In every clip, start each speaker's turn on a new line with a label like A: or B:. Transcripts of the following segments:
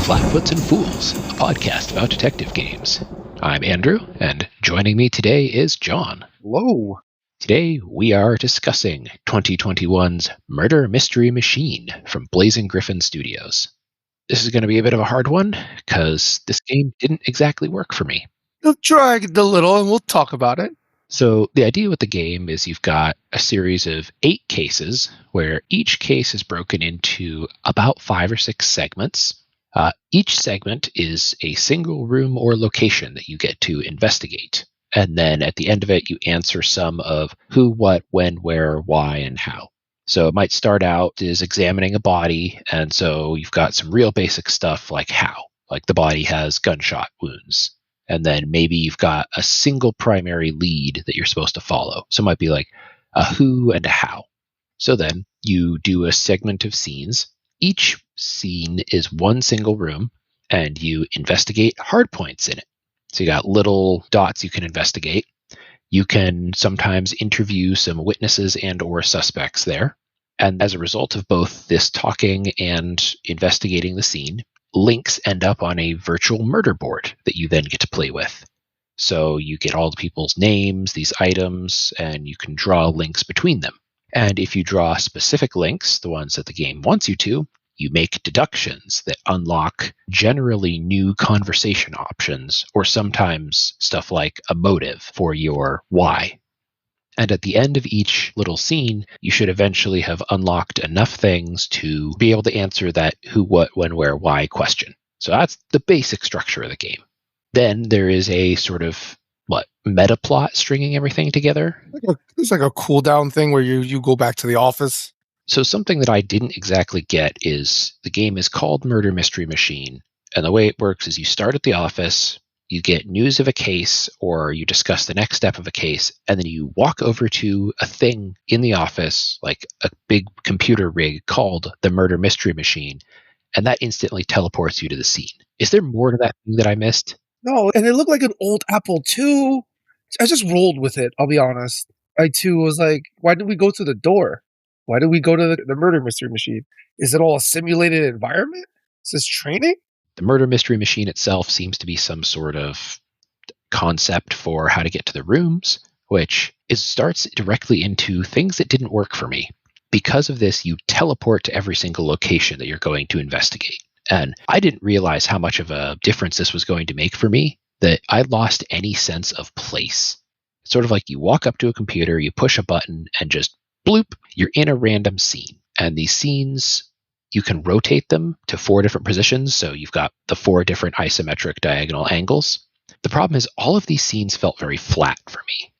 A: Flatfoots and Fools, a podcast about detective games. I'm Andrew, and joining me today is John.
B: Hello.
A: Today we are discussing 2021's Murder Mystery Machine from Blazing Griffin Studios. This is going to be a bit of a hard one, because this game didn't exactly work for me.
B: We'll drag it a little and we'll talk about it.
A: So the idea with the game is you've got a series of 8 cases, where each case is broken into about 5 or 6 segments. Each segment is a single room or location that you get to investigate. And then at the end of it, you answer some of who, what, when, where, why, and how. So it might start out as examining a body, and so you've got some real basic stuff like how. Like the body has gunshot wounds. And then maybe you've got a single primary lead that you're supposed to follow. So it might be like a who and a how. So then you do a segment of scenes. Each scene is one single room, and you investigate hard points in it. So you got little dots you can investigate. You can sometimes interview some witnesses and or suspects there. And as a result of both this talking and investigating the scene, links end up on a virtual murder board that you then get to play with. So you get all the people's names, these items, and you can draw links between them. And if you draw specific links, the ones that the game wants you to, you make deductions that unlock generally new conversation options, or sometimes stuff like a motive for your why. And at the end of each little scene, you should eventually have unlocked enough things to be able to answer that who, what, when, where, why question. So that's the basic structure of the game. Then there is a sort of, meta plot stringing everything together.
B: It's like a cooldown thing where you go back to the office.
A: So something that I didn't exactly get is the game is called Murder Mystery Machine. And the way it works is you start at the office, you get news of a case, or you discuss the next step of a case, and then you walk over to a thing in the office, like a big computer rig called the Murder Mystery Machine, and that instantly teleports you to the scene. Is there more to that thing that I missed?
B: No, and it looked like an old Apple II. I just rolled with it, I'll be honest. I too was like, why did we go to the door? Why did we go to the murder mystery machine? Is it all a simulated environment? Is this training?
A: The Murder Mystery Machine itself seems to be some sort of concept for how to get to the rooms, which starts directly into things that didn't work for me. Because of this, you teleport to every single location that you're going to investigate. And I didn't realize how much of a difference this was going to make for me, that I lost any sense of place. It's sort of like you walk up to a computer, you push a button, and just bloop, you're in a random scene. And these scenes, you can rotate them to 4 different positions, so you've got the 4 different isometric diagonal angles. The problem is all of these scenes felt very flat for me.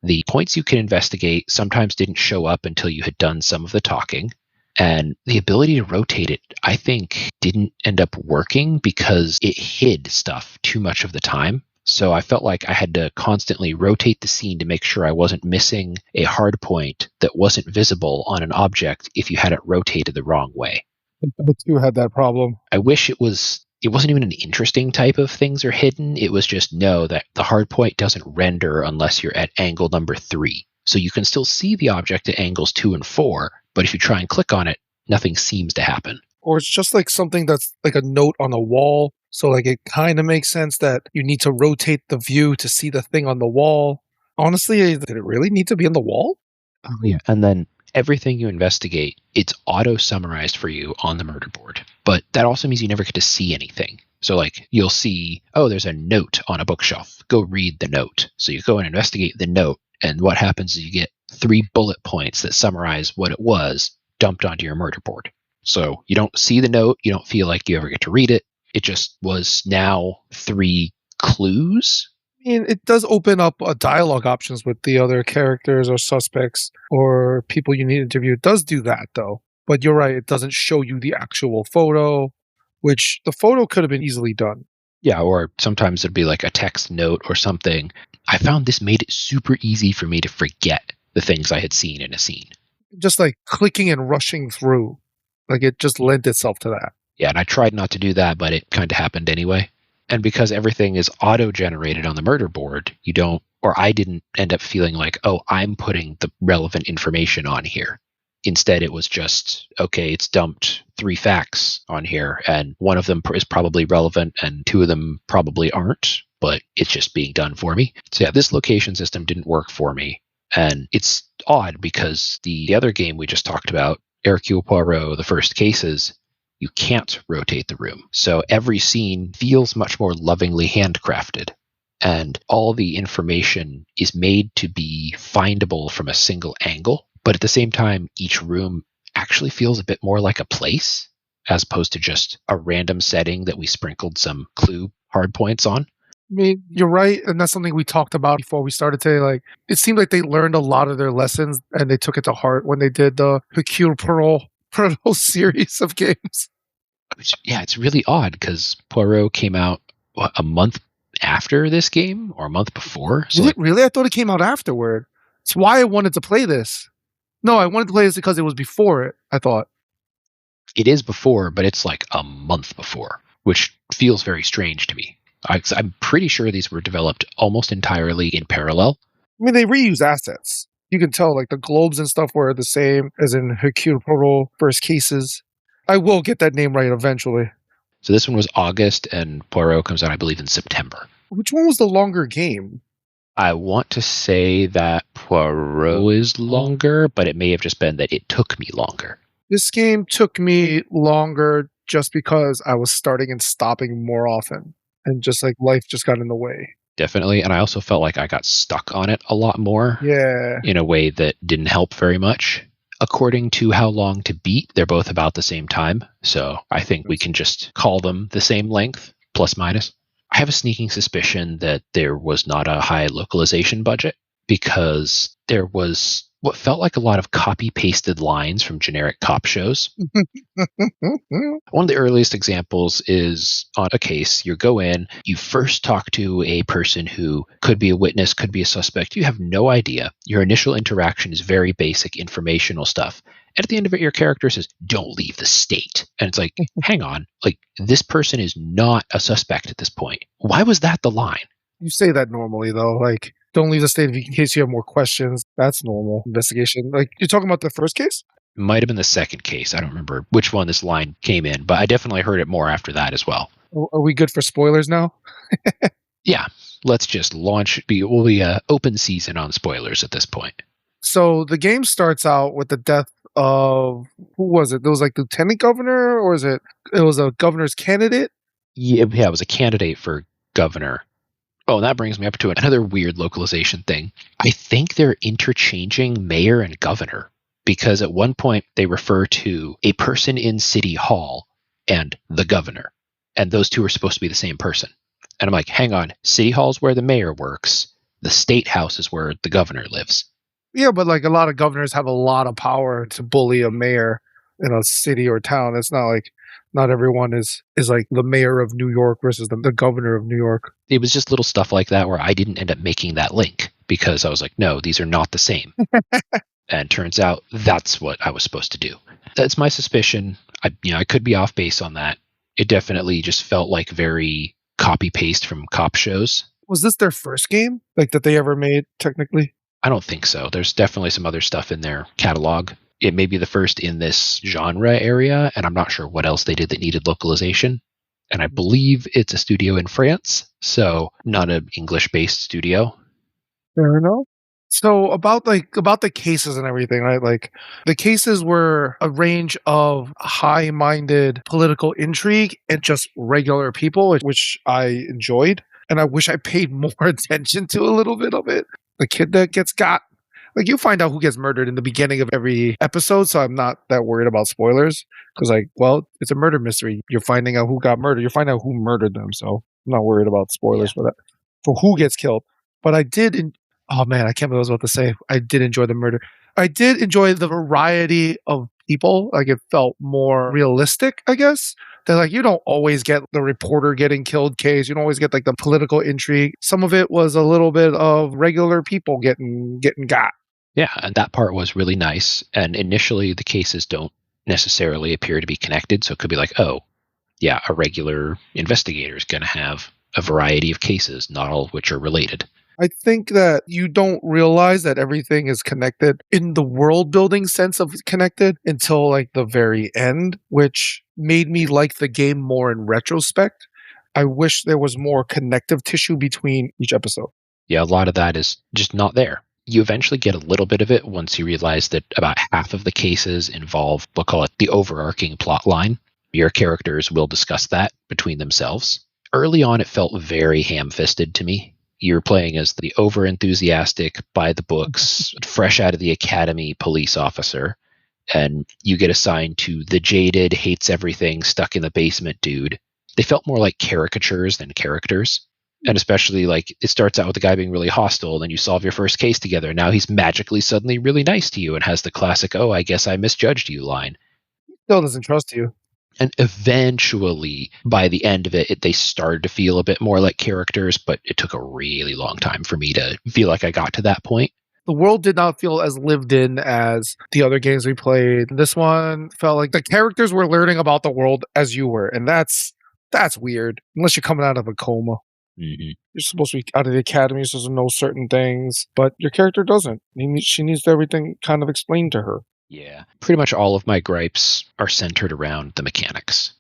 A: The points you can investigate sometimes didn't show up until you had done some of the talking, and the ability to rotate it, I think, didn't end up working because it hid stuff too much of the time. So I felt like I had to constantly rotate the scene to make sure I wasn't missing a hard point that wasn't visible on an object if you had it rotated the wrong way.
B: I too had that problem.
A: I wish it wasn't even an interesting type of things are hidden. It was just know that the hard point doesn't render unless you're at angle number 3. So you can still see the object at angles 2 and 4, but if you try and click on it, nothing seems to happen.
B: Or it's just like something that's like a note on a wall. So like it kind of makes sense that you need to rotate the view to see the thing on the wall. Honestly, did it really need to be on the wall?
A: Oh yeah, and then everything you investigate, it's auto-summarized for you on the murder board. But that also means you never get to see anything. So like you'll see, oh, there's a note on a bookshelf. Go read the note. So you go and investigate the note, and what happens is you get 3 bullet points that summarize what it was dumped onto your murder board. So you don't see the note, you don't feel like you ever get to read it. It just was now 3 clues.
B: I mean, it does open up dialogue options with the other characters or suspects or people you need to interview. It does do that, though. But you're right, it doesn't show you the actual photo, which the photo could have been easily done.
A: Yeah, or sometimes it'd be like a text note or something. I found this made it super easy for me to forget the things I had seen in a scene.
B: Just like clicking and rushing through. Like it just lent itself to that.
A: Yeah, and I tried not to do that, but it kind of happened anyway. And because everything is auto-generated on the murder board, I didn't end up feeling like, oh, I'm putting the relevant information on here. Instead, it was just, okay, it's dumped 3 facts on here, and one of them is probably relevant, and 2 of them probably aren't, but it's just being done for me. So yeah, this location system didn't work for me. And it's odd because the other game we just talked about, Hercule Poirot, The First Cases, you can't rotate the room. So every scene feels much more lovingly handcrafted. And all the information is made to be findable from a single angle. But at the same time, each room actually feels a bit more like a place, as opposed to just a random setting that we sprinkled some clue hard points on.
B: I mean, you're right, and that's something we talked about before we started today. Like, it seemed like they learned a lot of their lessons, and they took it to heart when they did the Hercule Poirot series of games.
A: Yeah, it's really odd because Poirot came out a month after this game, or a month before.
B: So did it really? I thought it came out afterward. It's why I wanted to play this. No, I wanted to play this because it was before it, I thought.
A: It is before, but it's like a month before, which feels very strange to me. I'm pretty sure these were developed almost entirely in parallel.
B: I mean, they reuse assets. You can tell, like, the globes and stuff were the same as in Hercule Poirot First Cases. I will get that name right eventually.
A: So this one was August, and Poirot comes out, I believe, in September.
B: Which one was the longer game?
A: I want to say that Poirot is longer, but it may have just been that it took me longer.
B: This game took me longer just because I was starting and stopping more often. And just like life just got in the way.
A: Definitely. And I also felt like I got stuck on it a lot more.
B: Yeah.
A: In a way that didn't help very much. According to how long to beat, they're both about the same time. So I think we can just call them the same length, plus minus. I have a sneaking suspicion that there was not a high localization budget because there was what felt like a lot of copy-pasted lines from generic cop shows. One of the earliest examples is on a case. You go in, you first talk to a person who could be a witness, could be a suspect. You have no idea. Your initial interaction is very basic informational stuff. And at the end of it, your character says, "Don't leave the state." And it's like, hang on, like this person is not a suspect at this point. Why was that the line?
B: You say that normally, though. Like, don't leave the state in case you have more questions. That's normal investigation. Like, you're talking about the first case?
A: It might have been the second case. I don't remember which one this line came in, but I definitely heard it more after that as well.
B: Are we good for spoilers now?
A: Yeah, let's just launch. We'll be open season on spoilers at this point.
B: So the game starts out with the death of, who was it? There was like lieutenant governor, or it was a governor's candidate?
A: Yeah, it was a candidate for governor. Oh, and that brings me up to another weird localization thing. I think they're interchanging mayor and governor because at one point they refer to a person in City Hall and the governor, and those two are supposed to be the same person. And I'm like, hang on, City Hall's where the mayor works. The State House is where the governor lives.
B: Yeah, but like a lot of governors have a lot of power to bully a mayor in a city or town. It's not like not everyone is like the mayor of New York versus the governor of New York.
A: It was just little stuff like that where I didn't end up making that link because I was like, no, these are not the same. And turns out that's what I was supposed to do. That's my suspicion. I could be off base on that. It definitely just felt like very copy paste from cop shows.
B: Was this their first game like that they ever made technically?
A: I don't think so. There's definitely some other stuff in their catalog. It may be the first in this genre area, and I'm not sure what else they did that needed localization. And I believe it's a studio in France, so not an English-based studio.
B: Fair enough. So about the cases and everything, right? Like the cases were a range of high-minded political intrigue and just regular people, which I enjoyed. And I wish I paid more attention to a little bit of it. The kid that gets got. Like, you find out who gets murdered in the beginning of every episode, so I'm not that worried about spoilers. Because, like, well, it's a murder mystery. You're finding out who got murdered. You're finding out who murdered them, so I'm not worried about spoilers for that. For who gets killed. But I did... oh, man, I can't believe I was about to say. I did enjoy the murder. I did enjoy the variety of people. Like, it felt more realistic, I guess. That, like, you don't always get the reporter getting killed case. You don't always get, like, the political intrigue. Some of it was a little bit of regular people getting got.
A: Yeah, and that part was really nice. And initially, the cases don't necessarily appear to be connected. So it could be like, oh, yeah, a regular investigator is going to have a variety of cases, not all of which are related.
B: I think that you don't realize that everything is connected in the world building sense of connected until like the very end, which made me like the game more in retrospect. I wish there was more connective tissue between each episode.
A: Yeah, a lot of that is just not there. You eventually get a little bit of it once you realize that about half of the cases involve, we'll call it the overarching plot line. Your characters will discuss that between themselves. Early on, it felt very ham fisted to me. You're playing as the over enthusiastic, by the books, fresh out of the academy police officer, and you get assigned to the jaded, hates everything, stuck in the basement dude. They felt more like caricatures than characters. And especially like it starts out with the guy being really hostile, then you solve your first case together. Now he's magically suddenly really nice to you and has the classic, oh, I guess I misjudged you line.
B: Still doesn't trust you.
A: And eventually, by the end of it, they started to feel a bit more like characters, but it took a really long time for me to feel like I got to that point.
B: The world did not feel as lived in as the other games we played. This one felt like the characters were learning about the world as you were, and that's weird. Unless you're coming out of a coma.
A: Mm-hmm.
B: You're supposed to be out of the academy, so to know certain things, but your character doesn't. She needs everything kind of explained to her.
A: Yeah. Pretty much all of my gripes are centered around the mechanics.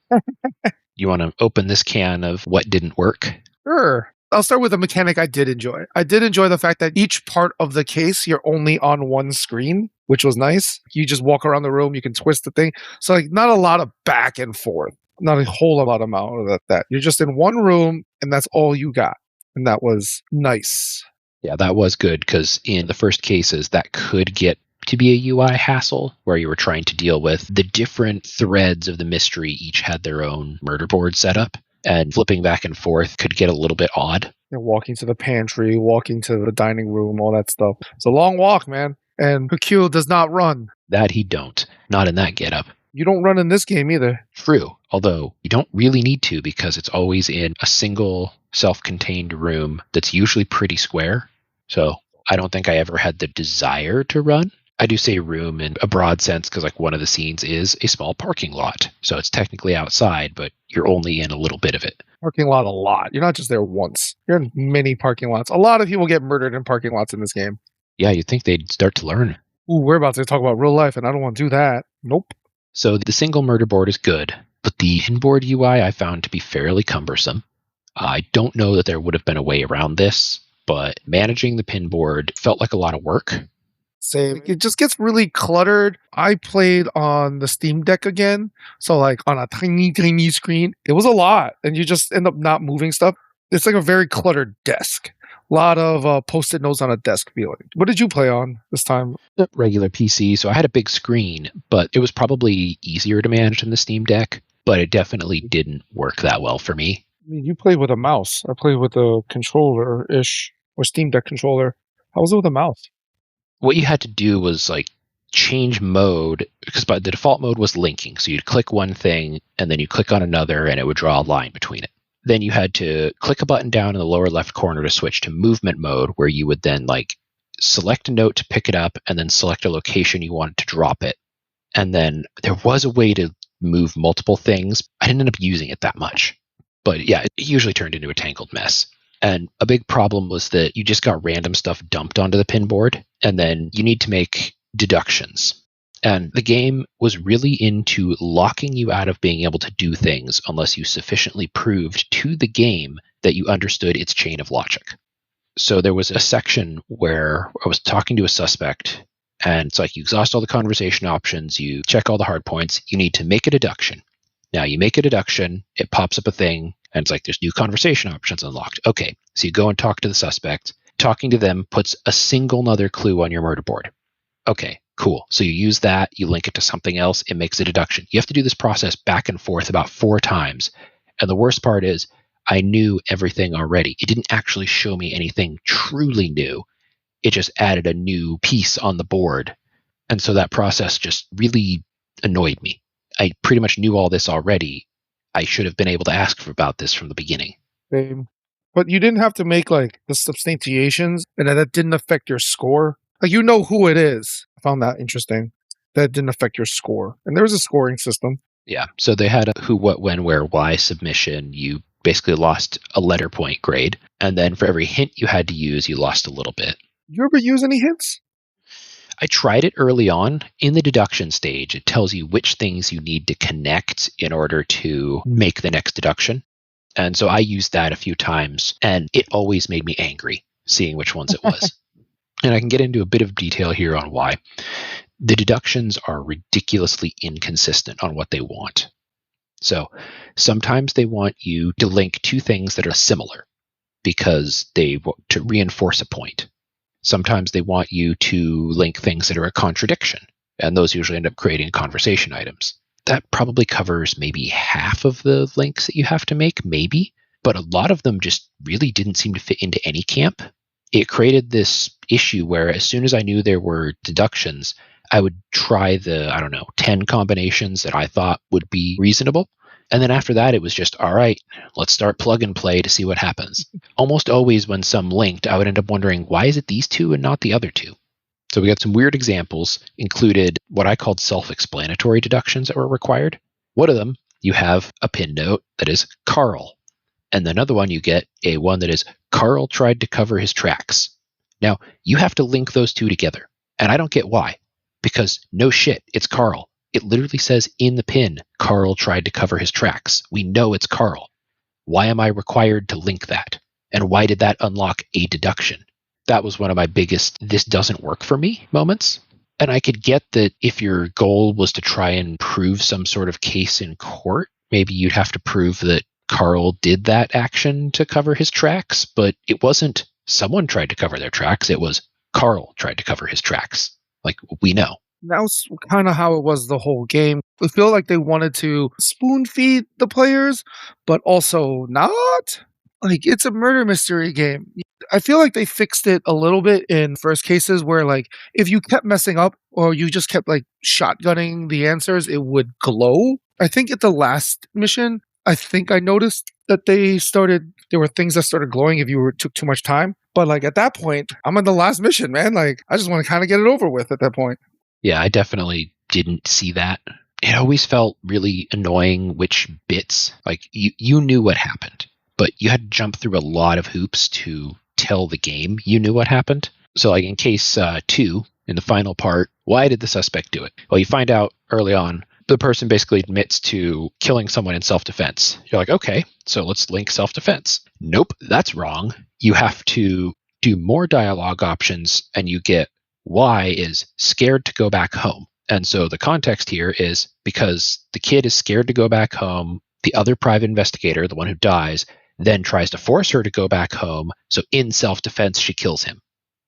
A: You want to open this can of what didn't work?
B: Sure. I'll start with a mechanic I did enjoy. I did enjoy the fact that each part of the case, you're only on one screen, which was nice. You just walk around the room, you can twist the thing. So like not a lot of back and forth. Not a whole lot amount of that. You're just in one room and that's all you got. And that was nice.
A: Yeah, that was good because in the first cases, that could get to be a UI hassle where you were trying to deal with the different threads of the mystery. Each had their own murder board set up, and flipping back and forth could get a little bit odd.
B: You're walking to the pantry, walking to the dining room, all that stuff. It's a long walk, man. And Hercule does not run.
A: That he don't. Not in that getup.
B: You don't run in this game either.
A: True, although you don't really need to because it's always in a single self-contained room that's usually pretty square. So I don't think I ever had the desire to run. I do say room in a broad sense because like one of the scenes is a small parking lot. So it's technically outside, but you're only in a little bit of it.
B: Parking lot a lot. You're not just there once. You're in many parking lots. A lot of people get murdered in parking lots in this game.
A: Yeah, you'd think they'd start to learn.
B: Ooh, we're about to talk about real life and I don't want to do that. Nope.
A: So the single murder board is good, but the pinboard UI I found to be fairly cumbersome. I don't know that there would have been a way around this, but managing the pinboard felt like a lot of work.
B: Same. It just gets really cluttered. I played on the Steam Deck again. So like on a tiny, tiny screen, it was a lot. And you just end up not moving stuff. It's like a very cluttered desk. A lot of post-it notes on a desk feeling. What did you play on this time?
A: Regular PC, so I had a big screen, but it was probably easier to manage than the Steam Deck, but it definitely didn't work that well for me.
B: I mean, you played with a mouse. I played with a controller-ish or Steam Deck controller. How was it with a mouse?
A: What you had to do was like change mode because by the default mode was linking. So you'd click one thing and then you click on another and it would draw a line between it. Then you had to click a button down in the lower left corner to switch to movement mode where you would then like select a note to pick it up and then select a location you wanted to drop it. And then there was a way to move multiple things. I didn't end up using it that much. But yeah, it usually turned into a tangled mess. And a big problem was that you just got random stuff dumped onto the pinboard, and then you need to make deductions. And the game was really into locking you out of being able to do things unless you sufficiently proved to the game that you understood its chain of logic. So there was a section where I was talking to a suspect, and it's like you exhaust all the conversation options, you check all the hard points, you need to make a deduction. Now you make a deduction, it pops up a thing, and it's like there's new conversation options unlocked. Okay, so you go and talk to the suspect. Talking to them puts a single other clue on your murder board. Okay, cool. So you use that, you link it to something else, it makes a deduction. You have to do this process back and forth about 4 times. And the worst part is I knew everything already. It didn't actually show me anything truly new. It just added a new piece on the board. And so that process just really annoyed me. I pretty much knew all this already. I should have been able to ask about this from the beginning.
B: Same. But you didn't have to make like the substantiations and that didn't affect your score. Like you know who it is. I found that interesting. That didn't affect your score. And there was a scoring system.
A: Yeah. So they had a who, what, when, where, why submission. You basically lost a letter point grade. And then for every hint you had to use, you lost a little bit.
B: You ever use any hints?
A: I tried it early on. In the deduction stage, it tells you which things you need to connect in order to make the next deduction. And so I used that a few times, and it always made me angry seeing which ones it was. And I can get into a bit of detail here on why. The deductions are ridiculously inconsistent on what they want. So sometimes they want you to link two things that are similar because they want to reinforce a point. Sometimes they want you to link things that are a contradiction, and those usually end up creating conversation items. That probably covers maybe half of the links that you have to make, maybe, but a lot of them just really didn't seem to fit into any camp. It created this issue where as soon as I knew there were deductions, I would try the, 10 combinations that I thought would be reasonable. And then after that, it was just, all right, let's start plug and play to see what happens. Almost always when some linked, I would end up wondering, why is it these two and not the other two? So we got some weird examples, included what I called self-explanatory deductions that were required. One of them, you have a pin note that is Carl. And another one, you get a one that is Carl tried to cover his tracks. Now, you have to link those two together. And I don't get why. Because no shit, it's Carl. It literally says in the pin, Carl tried to cover his tracks. We know it's Carl. Why am I required to link that? And why did that unlock a deduction? That was one of my biggest, this doesn't work for me moments. And I could get that if your goal was to try and prove some sort of case in court, maybe you'd have to prove that Carl did that action to cover his tracks, but it wasn't someone tried to cover their tracks. It was Carl tried to cover his tracks. Like, we know.
B: That was kind of how it was the whole game. I feel like they wanted to spoon feed the players, but also not. Like, it's a murder mystery game. I feel like they fixed it a little bit in first cases where, like, if you kept messing up or you just kept, like, shotgunning the answers, it would glow. I think at the last mission, I think I noticed that there were things that started glowing if you took too much time. But, like, at that point, I'm on the last mission, man. Like, I just want to kind of get it over with at that point.
A: Yeah, I definitely didn't see that. It always felt really annoying which bits, like you knew what happened, but you had to jump through a lot of hoops to tell the game you knew what happened. So like in case 2, in the final part, why did the suspect do it? Well, you find out early on, the person basically admits to killing someone in self-defense. You're like, okay, so let's link self-defense. Nope, that's wrong. You have to do more dialogue options and you get Y is scared to go back home. And so the context here is because the kid is scared to go back home, the other private investigator, the one who dies, then tries to force her to go back home. So in self-defense, she kills him.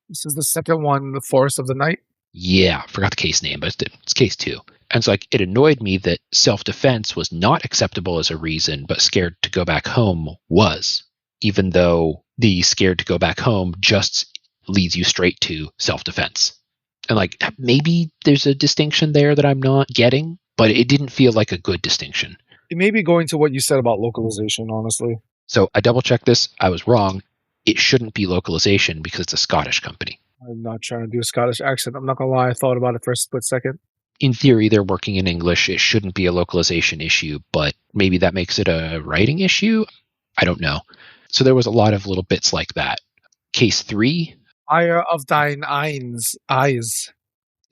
B: This is the second one, The Forest of the Night.
A: Yeah, I forgot the case name, but it's case 2. And so like it annoyed me that self-defense was not acceptable as a reason, but scared to go back home was, even though the scared to go back home just leads you straight to self-defense. And like maybe there's a distinction there that I'm not getting, but it didn't feel like a good distinction.
B: It may be going to what you said about localization, honestly.
A: So I double checked this. I was wrong. It shouldn't be localization because it's a Scottish company.
B: I'm not trying to do a Scottish accent. I'm not going to lie. I thought about it for a split second.
A: In theory, they're working in English. It shouldn't be a localization issue, but maybe that makes it a writing issue. I don't know. So there was a lot of little bits like that. Case 3.
B: Ire of thine eyes.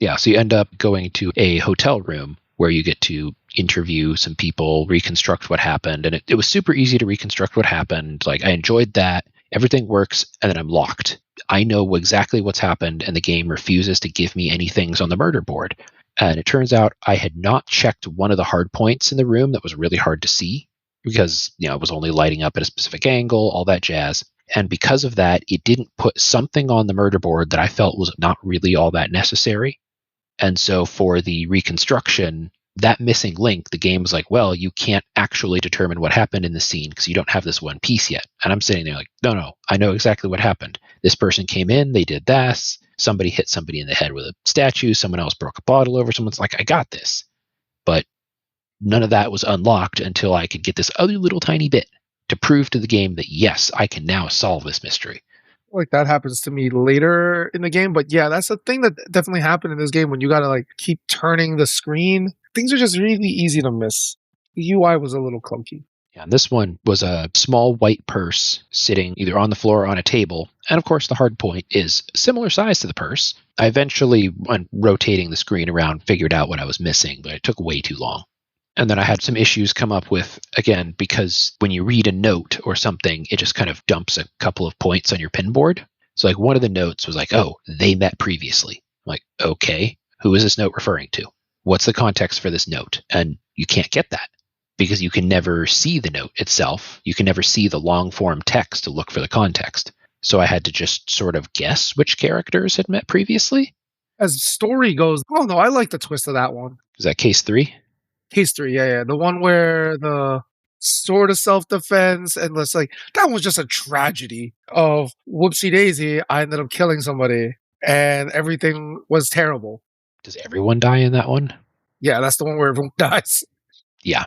A: Yeah, so you end up going to a hotel room where you get to interview some people, reconstruct what happened. And it was super easy to reconstruct what happened. Like, I enjoyed that. Everything works, and then I'm locked. I know exactly what's happened, and the game refuses to give me any things on the murder board. And it turns out I had not checked one of the hard points in the room that was really hard to see because, it was only lighting up at a specific angle, all that jazz. And because of that, it didn't put something on the murder board that I felt was not really all that necessary. And so for the reconstruction, that missing link, the game was like, well, you can't actually determine what happened in the scene because you don't have this one piece yet. And I'm sitting there like, no, I know exactly what happened. This person came in, they did this. Somebody hit somebody in the head with a statue. Someone else broke a bottle over. Someone's like, I got this. But none of that was unlocked until I could get this other little tiny bit to prove to the game that, yes, I can now solve this mystery.
B: Like that happens to me later in the game. But yeah, that's the thing that definitely happened in this game when you got to like keep turning the screen. Things are just really easy to miss. The UI was a little clunky.
A: Yeah, and this one was a small white purse sitting either on the floor or on a table. And of course, the hard point is similar size to the purse. I eventually, when rotating the screen around, figured out what I was missing, but it took way too long. And then I had some issues come up with, again, because when you read a note or something, it just kind of dumps a couple of points on your pinboard. So, like, one of the notes was like, oh, they met previously. I'm like, okay, who is this note referring to? What's the context for this note? And you can't get that because you can never see the note itself. You can never see the long form text to look for the context. So I had to just sort of guess which characters had met previously.
B: As the story goes, oh no, I like the twist of that one.
A: Is that case 3?
B: Case 3, yeah. The one where the sort of self-defense and it's like, that was just a tragedy of whoopsie daisy. I ended up killing somebody and everything was terrible.
A: Does everyone die in that one?
B: Yeah, that's the one where everyone dies.
A: Yeah.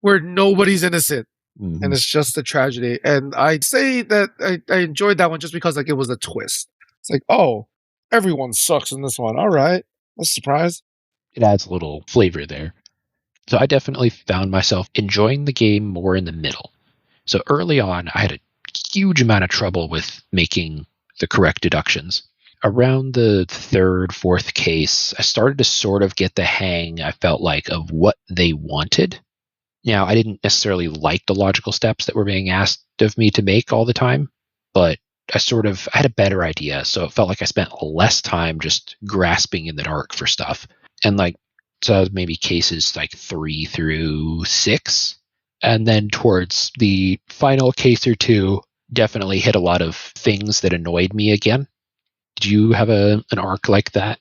B: Where nobody's innocent.
A: Mm-hmm.
B: And it's just a tragedy. And I'd say that I enjoyed that one just because like it was a twist. It's like, oh, everyone sucks in this one. All right. That's a surprise.
A: It adds a little flavor there. So I definitely found myself enjoying the game more in the middle. So early on, I had a huge amount of trouble with making the correct deductions. Around the third, fourth case, I started to sort of get the hang, I felt like, of what they wanted. Now, I didn't necessarily like the logical steps that were being asked of me to make all the time, but I had a better idea. So it felt like I spent less time just grasping in the dark for stuff. And like, so maybe cases like 3 through 6. And then towards the final case or 2, definitely hit a lot of things that annoyed me again. Did you have an arc like that?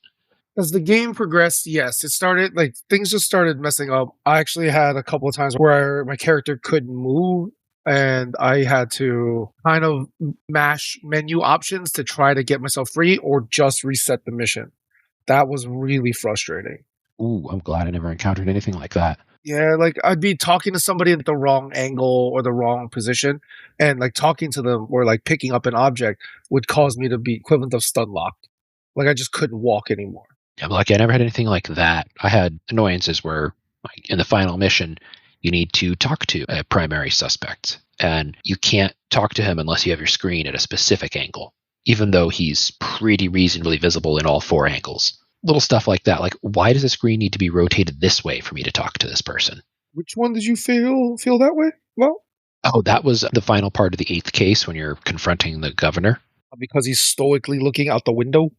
B: As the game progressed, yes, it started like things just started messing up. I actually had a couple of times where my character couldn't move and I had to kind of mash menu options to try to get myself free or just reset the mission. That was really frustrating.
A: Ooh, I'm glad I never encountered anything like that.
B: Yeah, like I'd be talking to somebody at the wrong angle or the wrong position, and like talking to them or like picking up an object would cause me to be equivalent of stun locked. Like I just couldn't walk anymore.
A: Yeah, but like I never had anything like that. I had annoyances where, like in the final mission, you need to talk to a primary suspect, and you can't talk to him unless you have your screen at a specific angle, even though he's pretty reasonably visible in all 4 angles. Little stuff like that. Like, why does the screen need to be rotated this way for me to talk to this person?
B: Which one did you feel that way? Well,
A: Oh, that was the final part of the 8th case when you're confronting the governor.
B: because he's stoically looking out the window.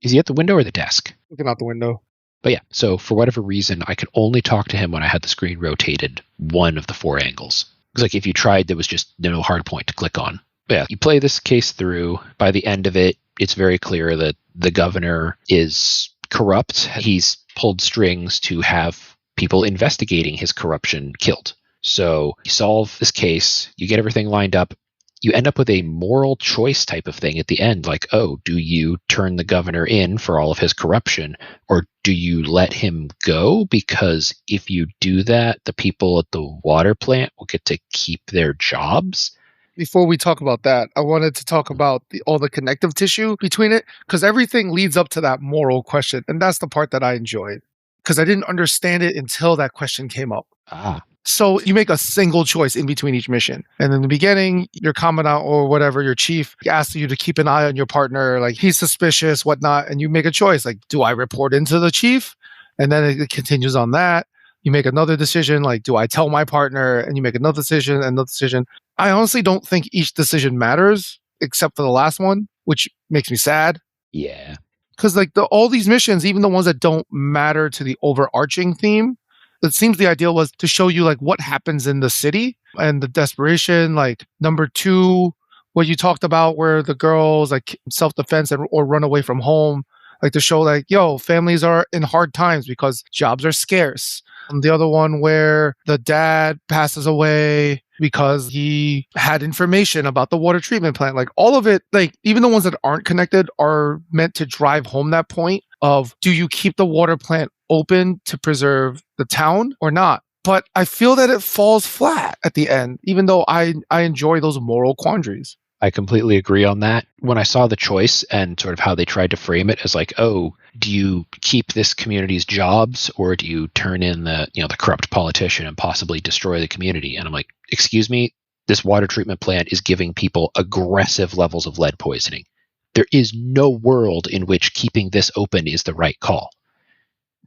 A: Is he at the window or the desk?
B: Looking out the window.
A: But yeah, so for whatever reason, I could only talk to him when I had the screen rotated one of the 4 angles. Because like if you tried, there was just no hard point to click on. But yeah, you play this case through. By the end of it, it's very clear that the governor is corrupt. He's pulled strings to have people investigating his corruption killed. So you solve this case, you get everything lined up, you end up with a moral choice type of thing at the end. Like, oh, do you turn the governor in for all of his corruption, or do you let him go? Because if you do that, the people at the water plant will get to keep their jobs.
B: Before we talk about that, I wanted to talk about all the connective tissue between it, because everything leads up to that moral question. And that's the part that I enjoyed, because I didn't understand it until that question came up.
A: Ah.
B: So you make a single choice in between each mission. And in the beginning, your commandant or whatever, your chief asks you to keep an eye on your partner. Like he's suspicious, whatnot. And you make a choice. Like, do I report into the chief? And then it continues on that. You make another decision. Like, do I tell my partner? And you make another decision, another decision. I honestly don't think each decision matters except for the last one, which makes me sad.
A: Yeah.
B: Because like all these missions, even the ones that don't matter to the overarching theme, it seems the idea was to show you like what happens in the city and the desperation. Like number 2, what you talked about where the girls like self-defense or run away from home, like to show like, yo, families are in hard times because jobs are scarce. And the other one where the dad passes away because he had information about the water treatment plant. Like all of it, like even the ones that aren't connected are meant to drive home that point of, do you keep the water plant open to preserve the town or not? But I feel that it falls flat at the end, even though I enjoy those moral quandaries.
A: I completely agree on that. When I saw the choice and sort of how they tried to frame it as like, oh, do you keep this community's jobs or do you turn in the corrupt politician and possibly destroy the community? And I'm like, excuse me, this water treatment plant is giving people aggressive levels of lead poisoning. There is no world in which keeping this open is the right call.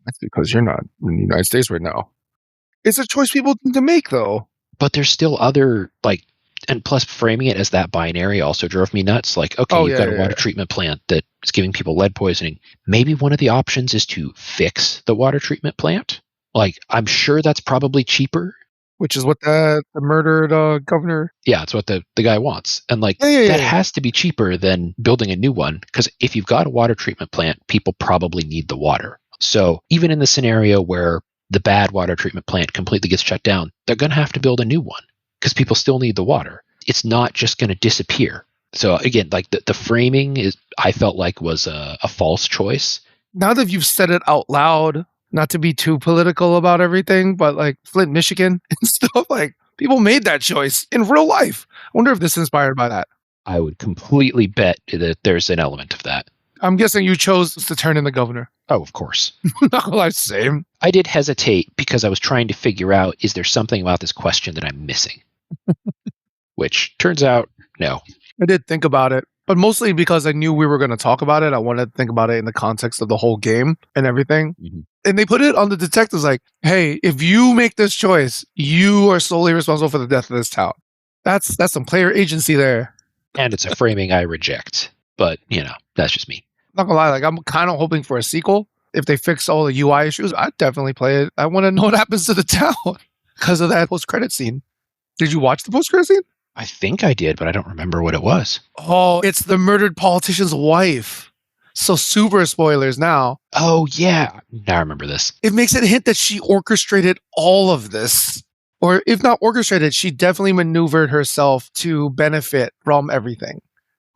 B: That's because you're not in the United States right now. It's a choice people need to make, though.
A: But there's still other, like, and plus framing it as that binary also drove me nuts. Like, okay, you've got a water treatment plant that is giving people lead poisoning. Maybe one of the options is to fix the water treatment plant. Like, I'm sure that's probably cheaper.
B: Which is what the murdered governor...
A: Yeah, it's what the guy wants. And, like, that has to be cheaper than building a new one. Because if you've got a water treatment plant, people probably need the water. So even in the scenario where the bad water treatment plant completely gets shut down, they're going to have to build a new one because people still need the water. It's not just going to disappear. So again, like the framing is, I felt like was a false choice.
B: Now that you've said it out loud, not to be too political about everything, but like Flint, Michigan and stuff, like people made that choice in real life. I wonder if this is inspired by that.
A: I would completely bet that there's an element of that.
B: I'm guessing you chose to turn in the governor.
A: Oh, of course.
B: Same.
A: I did hesitate because I was trying to figure out, is there something about this question that I'm missing? Which turns out, no.
B: I did think about it, but mostly because I knew we were going to talk about it. I wanted to think about it in the context of the whole game and everything. Mm-hmm. And they put it on the detectives like, hey, if you make this choice, you are solely responsible for the death of this town. That's some player agency there.
A: And it's a framing I reject. But, that's just me.
B: Not gonna lie, like I'm kind of hoping for a sequel. If they fix all the UI issues, I'd definitely play it. I want to know what happens to the town because of that post-credit scene. Did you watch the post-credit scene?
A: I think I did, but I don't remember what it was.
B: Oh, it's the murdered politician's wife. So super spoilers now.
A: Oh, yeah. Now I remember this.
B: It makes it hint that she orchestrated all of this. Or if not orchestrated, she definitely maneuvered herself to benefit from everything.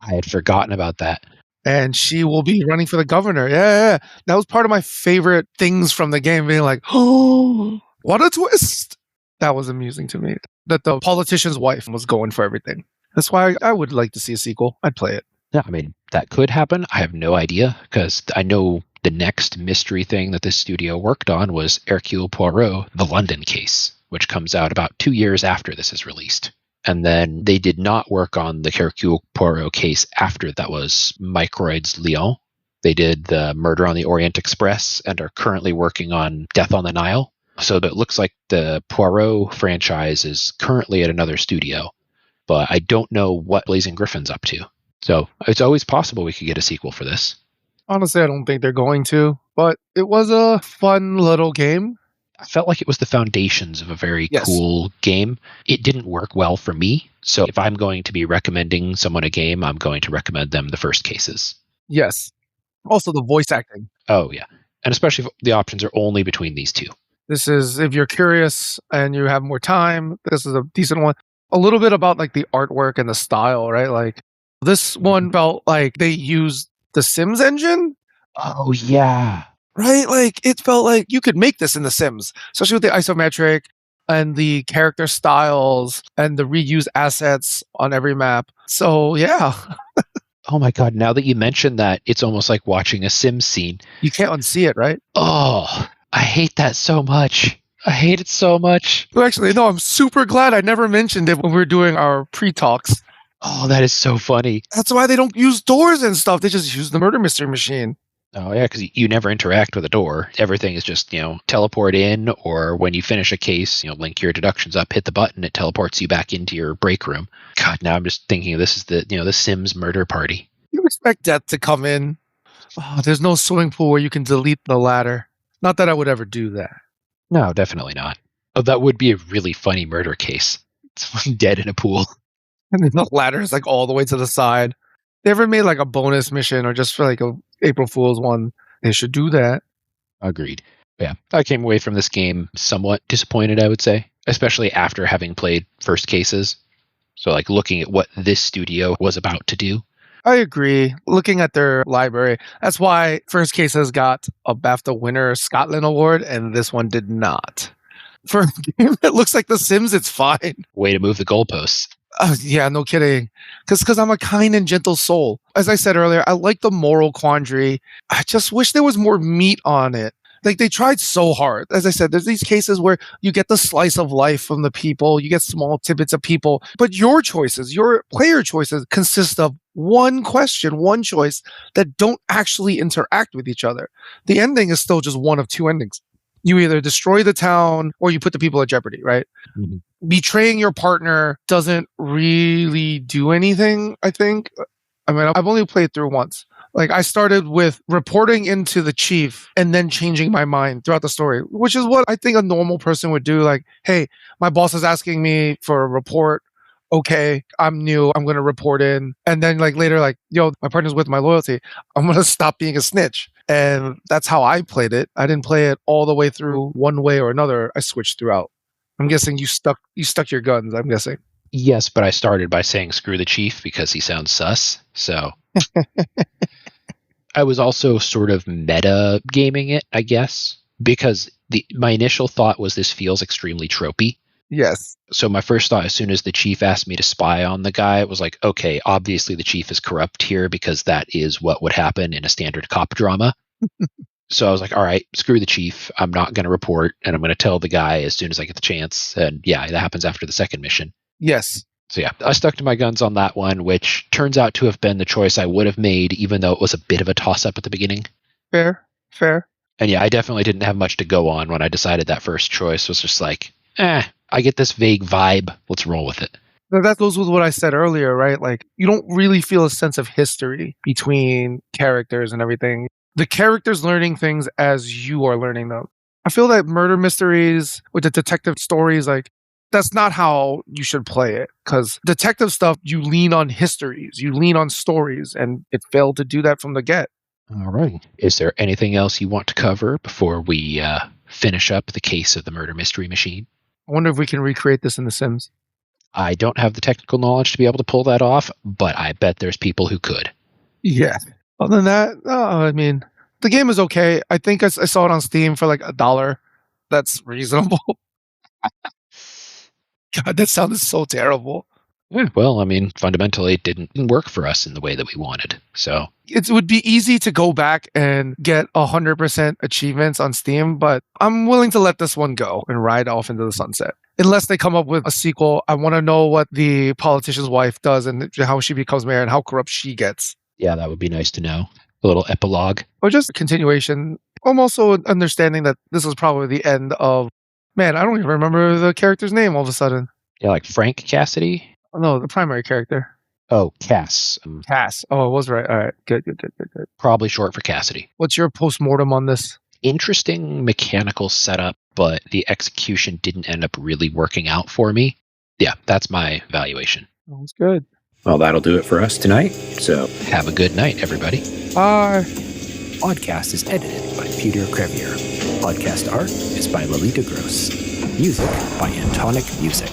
A: I had forgotten about that.
B: And she will be running for the governor. Yeah. That was part of my favorite things from the game, being like, oh, what a twist. That was amusing to me. That the politician's wife was going for everything. That's why I would like to see a sequel. I'd play it.
A: Yeah, I mean, that could happen. I have no idea, because I know the next mystery thing that this studio worked on was Hercule Poirot, The London Case, which comes out about 2 years after this is released. And then they did not work on the Hercule Poirot case after that was Microids Lyon. They did the Murder on the Orient Express and are currently working on Death on the Nile. So it looks like the Poirot franchise is currently at another studio, but I don't know what Blazing Griffin's up to. So it's always possible we could get a sequel for this.
B: Honestly, I don't think they're going to, but it was a fun little game.
A: I felt like it was the foundations of a very cool game. It didn't work well for me. So if I'm going to be recommending someone a game, I'm going to recommend them the first cases.
B: Yes. Also the voice acting.
A: Oh, yeah. And especially if the options are only between these two.
B: This is, if you're curious and you have more time, this is a decent one. A little bit about like the artwork and the style, right? Like this one felt like they used the Sims engine.
A: Oh, yeah.
B: Right? Like, it felt like you could make this in The Sims, especially with the isometric and the character styles and the reused assets on every map. So, yeah.
A: Oh my God. Now that you mentioned that, it's almost like watching a Sims scene.
B: You can't unsee it, right?
A: Oh, I hate that so much. I hate it so much.
B: Well, actually, no, I'm super glad I never mentioned it when we were doing our pre-talks.
A: Oh, that is so funny.
B: That's why they don't use doors and stuff. They just use the murder mystery machine.
A: Oh, yeah, because you never interact with a door. Everything is just, teleport in, or when you finish a case, link your deductions up, hit the button, it teleports you back into your break room. God, now I'm just thinking this is the Sims murder party.
B: You expect death to come in. Oh, there's no swimming pool where you can delete the ladder. Not that I would ever do that.
A: No, definitely not. Oh, that would be a really funny murder case. Someone dead in a pool.
B: And then the ladder is like all the way to the side. They ever made like a bonus mission or just for like a April Fool's one? They should do that.
A: Agreed. Yeah, I came away from this game somewhat disappointed, I would say, especially after having played First Cases. So like looking at what this studio was about to do.
B: I agree. Looking at their library, that's why First Cases got a BAFTA winner Scotland Award and this one did not. For a game that looks like The Sims, it's fine.
A: Way to move the goalposts.
B: Yeah, no kidding. Because I'm a kind and gentle soul. As I said earlier, I like the moral quandary. I just wish there was more meat on it. Like, they tried so hard. As I said, there's these cases where you get the slice of life from the people, you get small tidbits of people, but your choices, your player choices consist of one question, one choice that don't actually interact with each other. The ending is still just one of two endings. You either destroy the town or you put the people at jeopardy, right?
A: Mm-hmm.
B: Betraying your partner doesn't really do anything, I think. I mean, I've only played through once. Like, I started with reporting into the chief and then changing my mind throughout the story, which is what I think a normal person would do. Like, hey, my boss is asking me for a report. Okay, I'm new. I'm going to report in. And then, like, later, like, yo, my partner's with my loyalty. I'm going to stop being a snitch. And that's how I played it. I didn't play it all the way through one way or another. I switched throughout. I'm guessing you stuck your guns, I'm guessing.
A: Yes, but I started by saying screw the chief because he sounds sus. So I was also sort of meta gaming it, I guess, because my initial thought was this feels extremely tropey.
B: Yes.
A: So my first thought, as soon as the chief asked me to spy on the guy, it was like, okay, obviously the chief is corrupt here because that is what would happen in a standard cop drama. So I was like, all right, screw the chief. I'm not going to report, and I'm going to tell the guy as soon as I get the chance. And yeah, that happens after the second mission.
B: Yes.
A: So yeah, I stuck to my guns on that one, which turns out to have been the choice I would have made, even though it was a bit of a toss-up at the beginning.
B: Fair.
A: And yeah, I definitely didn't have much to go on when I decided that first choice was just like, I get this vague vibe. Let's roll with it.
B: That goes with what I said earlier, right? Like, you don't really feel a sense of history between characters and everything. The characters learning things as you are learning them. I feel that murder mysteries with the detective stories, like, that's not how you should play it. Because detective stuff, you lean on histories, you lean on stories, and it failed to do that from the get.
A: All right. Is there anything else you want to cover before we finish up the case of the murder mystery machine?
B: I wonder if we can recreate this in The Sims.
A: I don't have the technical knowledge to be able to pull that off, but I bet there's people who could.
B: Yeah. Other than that, I mean, the game is okay. I think I saw it on Steam for like $1. That's reasonable. God, that sounded so terrible.
A: Yeah, well, I mean, fundamentally, it didn't work for us in the way that we wanted. So
B: It would be easy to go back and get 100% achievements on Steam, but I'm willing to let this one go and ride off into the sunset. Unless they come up with a sequel, I want to know what the politician's wife does and how she becomes mayor and how corrupt she gets.
A: yeah, that would be nice to know. A little epilogue.
B: Or just a continuation. I'm also understanding that this is probably the end of... Man, I don't even remember the character's name all of a sudden.
A: Yeah, like Frank Cassidy?
B: Oh, no, the primary character.
A: Oh, Cass.
B: Cass. Oh, I was right. All right. Good.
A: Probably short for Cassidy.
B: What's your postmortem on this?
A: Interesting mechanical setup, but the execution didn't end up really working out for me. Yeah, that's my evaluation.
B: Sounds good.
C: Well, that'll do it for us tonight. So
A: have a good night, everybody.
B: Bye.
C: Podcast is edited by Peter Crevier. Podcast art is by Lolita Gross. Music by Antonic Music.